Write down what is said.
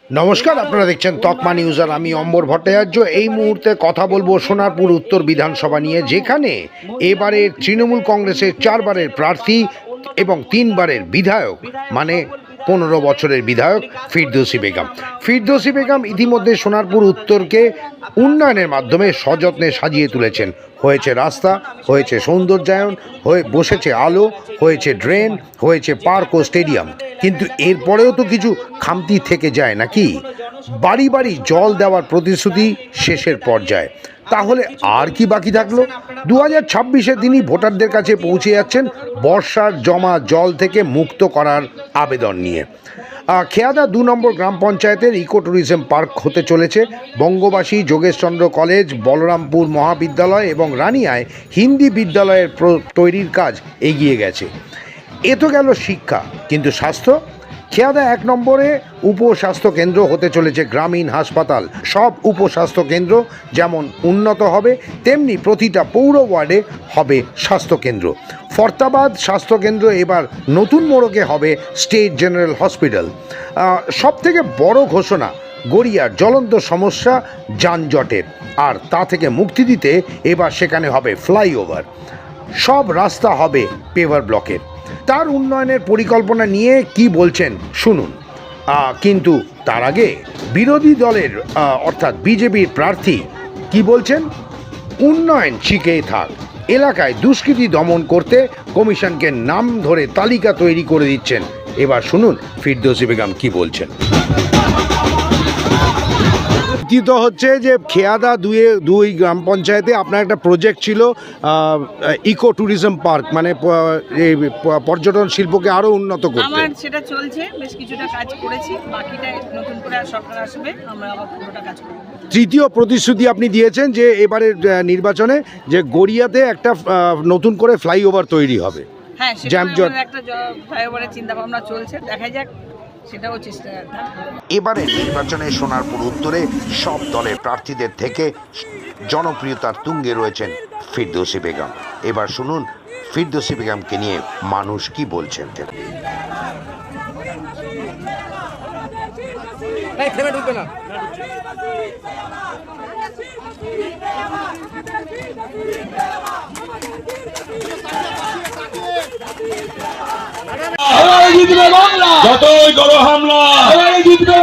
নমস্কার, আপনারা দেখছেন তকমা নিউজ আর আমি অম্বর ভট্টাচার্য। এই মুহূর্তে কথা বলবো সোনারপুর উত্তর বিধানসভা নিয়ে, যেখানে এবারের তৃণমূল কংগ্রেসের 4 বারের প্রার্থী এবং 3 বারের বিধায়ক, মানে 15 বছরের বিধায়ক ফিরদৌসী বেগম। ফিরদৌসী বেগম ইতিমধ্যে সোনারপুর উত্তরকে উন্নয়নের মাধ্যমে সযত্নে সাজিয়ে তুলেছেন। হয়েছে রাস্তা, হয়েছে সৌন্দর্যায়ন, হয়ে বসেছে আলো, হয়েছে ড্রেন, হয়েছে পার্ক ও স্টেডিয়াম। কিন্তু এরপরেও তো কিছু খামতি থেকে যায় নাকি? বাড়ি বাড়ি জল দেওয়ার প্রতিশ্রুতি শেষের পর্যায়ে। তাহলে আর কি বাকি থাকলো? 2026-এ তিনি ভোটারদের কাছে পৌঁছে যাচ্ছেন বর্ষার জমা জল থেকে মুক্ত করার আবেদন নিয়ে। খেয়াদা 2 নম্বর গ্রাম পঞ্চায়েতের ইকো ট্যুরিজম পার্ক হতে চলেছে। বঙ্গবাসী, যোগেশচন্দ্র কলেজ, বলরামপুর মহাবিদ্যালয় এবং রানিয়ায় হিন্দি বিদ্যালয়ের তৈরির কাজ এগিয়ে গেছে। এ তো গেল শিক্ষা, কিন্তু স্বাস্থ্য? খেয়াদা 1 নম্বরে উপস্বাস্থ্য কেন্দ্র হতে চলেছে গ্রামীণ হাসপাতাল। সব উপস্বাস্থ্য কেন্দ্র যেমন উন্নত হবে, তেমনি প্রতিটা পৌর ওয়ার্ডে হবে স্বাস্থ্যকেন্দ্র। ফরতাবাদ স্বাস্থ্যকেন্দ্র এবার নতুন মোড়কে হবে স্টেট জেনারেল হসপিটাল। সবথেকে বড় ঘোষণা, গড়িয়ার জ্বলন্ত সমস্যা যানজটের, আর তা থেকে মুক্তি দিতে এবার সেখানে হবে ফ্লাইওভার। সব রাস্তা হবে পেভার ব্লকের। তার উন্নয়নের পরিকল্পনা নিয়ে কি বলছেন শুনুন। কিন্তু তার আগে বিরোধী দলের অর্থাৎ বিজেপির প্রার্থী কি বলছেন? উন্নয়ন শিখেই থাক, এলাকায় দুষ্কৃতি দমন করতে কমিশনকে নাম ধরে তালিকা তৈরি করে দিচ্ছেন। এবার শুনুন ফিরদৌসী বেগম কি বলছেন। কথিত হচ্ছে যে খেয়াদা 2 গ্রাম পঞ্চায়েতে আপনার একটা প্রজেক্ট ছিল ইকো ট্যুরিজম পার্ক, মানে পর্যটন শিল্পকে আরো উন্নত করতে। আমার সেটা চলছে, বেশ কিছুটা কাজ করেছি, বাকিটা নতুন করে সরকার আসবে, আমরা আবার পুরোটা কাজ করব। তৃতীয় প্রতিশ্রুতি আপনি দিয়েছেন যে এবারের নির্বাচনে যে গড়িয়াতে একটা নতুন করে ফ্লাইওভার তৈরি হবে। হ্যাঁ, সেটা একটা ফ্লাইওভারের চিন্তা ভাবনা চলছে, দেখা যাক, সেটাও চেষ্টা থাকবে। এবারে নির্বাচনে সোনারপুর উত্তরে সব দলের প্রার্থীদের থেকে জনপ্রিয়তার তুঙ্গে রয়েছেন ফিরদৌসী বেগম। এবার শুনুন ফিরদৌসী বেগমকে নিয়ে মানুষ কি বলছেন। যতই করো হামলা, জিতবে